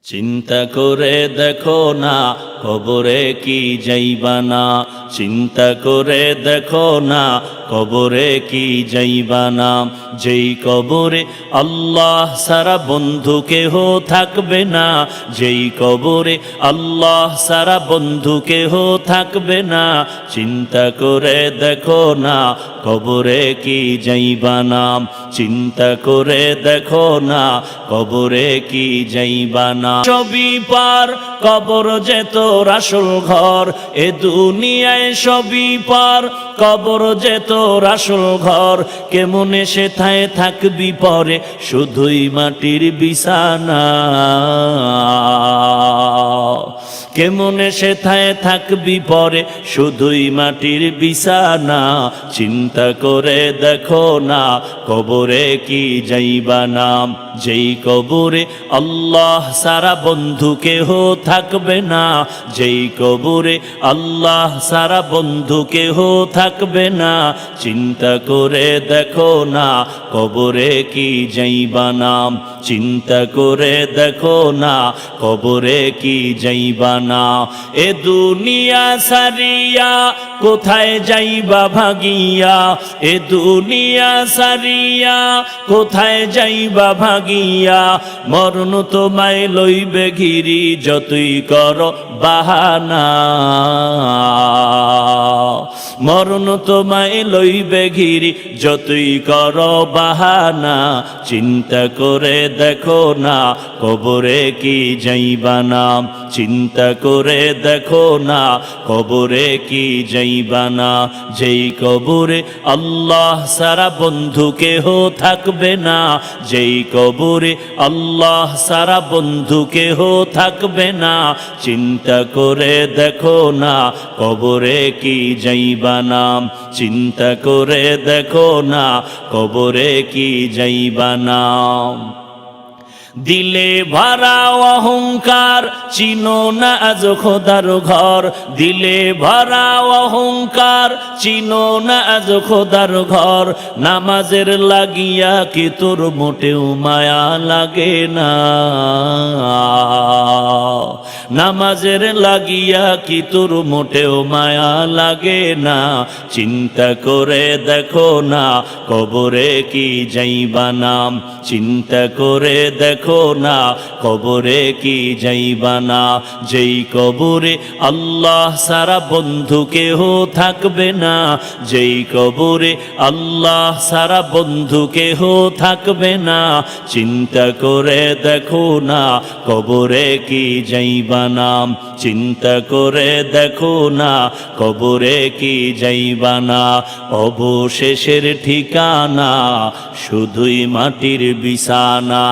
চিন্তা করে দেখো না কবরে কি যাইবা না, চিন্তা করে দেখো না কবরে কি যাইবা না। যেই কবরে আল্লাহ সারা বন্ধু কেহ থাকবে না, যেই কবরে আল্লাহ সারা বন্ধু কেহ থাকবে না। চিন্তা করে দেখো না কবরে কি যাইবা না, চিন্তা করে দেখো না কবরে কি যাইবা না। সবই পার কবর যে তোর আসল ঘর, এ দুনিয়ায় সবই পার কবর যে তোর আসল ঘর। কেমনে সেথায় থাকবি পরে শুধুই মাটির বিছানা, কেমনে সেথায় থাকবি পরে শুধুই মাটির বিছানা। চিন্তা করে দেখো না কবরে কি যাইবা না, যেই কবরে আল্লাহ সারা বন্ধু কেহ থাকবে না, যেই কবরে আল্লাহ সারা বন্ধু কেহ থাকবে না। চিন্তা করে দেখো না কবরে কি যাইবা না, চিন্তা করে দেখো না কবরে কি যাইবা না। এ দুনিয়া সারিয়া কোথায় যাইবা ভাগিয়া, এ দুনিয়া সারিয়া কোথায় যাইবা ভাগিয়া। মরণ তোমায় লইবে ঘিরি যতই করো বাহানা, মরণ তোমায় লইবে ঘিরি যতই করো বাহানা। চিন্তা করে দেখো না কবরে কি যাইবা না, চিন্তা করে দেখো না কবরে কি যাইবা না। যেই কবরে আল্লাহ সারা বন্ধু কেহ থাকবে না, যেই কবরে আল্লাহ সারা বন্ধু কেহ থাকবে না। চিন্তা করে দেখো না কবরে কি যাইবা না, চিন্তা করে দেখো না কবরে কি যাইবা না। দিলে ভরা অহংকার চিনো না আজ খোদার ঘর, দিলে ভরা অহংকার চিনো না আজ খোদার ঘর। নামাজের লাগিয়া কি তোর মোটেও মায়া লাগে না, নামাজের লাগিয়া কি তোর মোটেও মায়া লাগে না। চিন্তা করে দেখো না কবরে কি যাইবা না, চিন্তা করে দেখো না কবরে কি যাইবা না। যেই কবরে আল্লাহ সারা বন্ধু কেহ থাকবে না, যেই কবরে আল্লাহ সারা বন্ধু কেহ থাকবে না। চিন্তা করে দেখো না কবরে কি যাইবা না, চিন্তা করে দেখো না কবরে কি যাইবা না। অবশেষের ঠিকানা শুধুই মাটির বিছানা।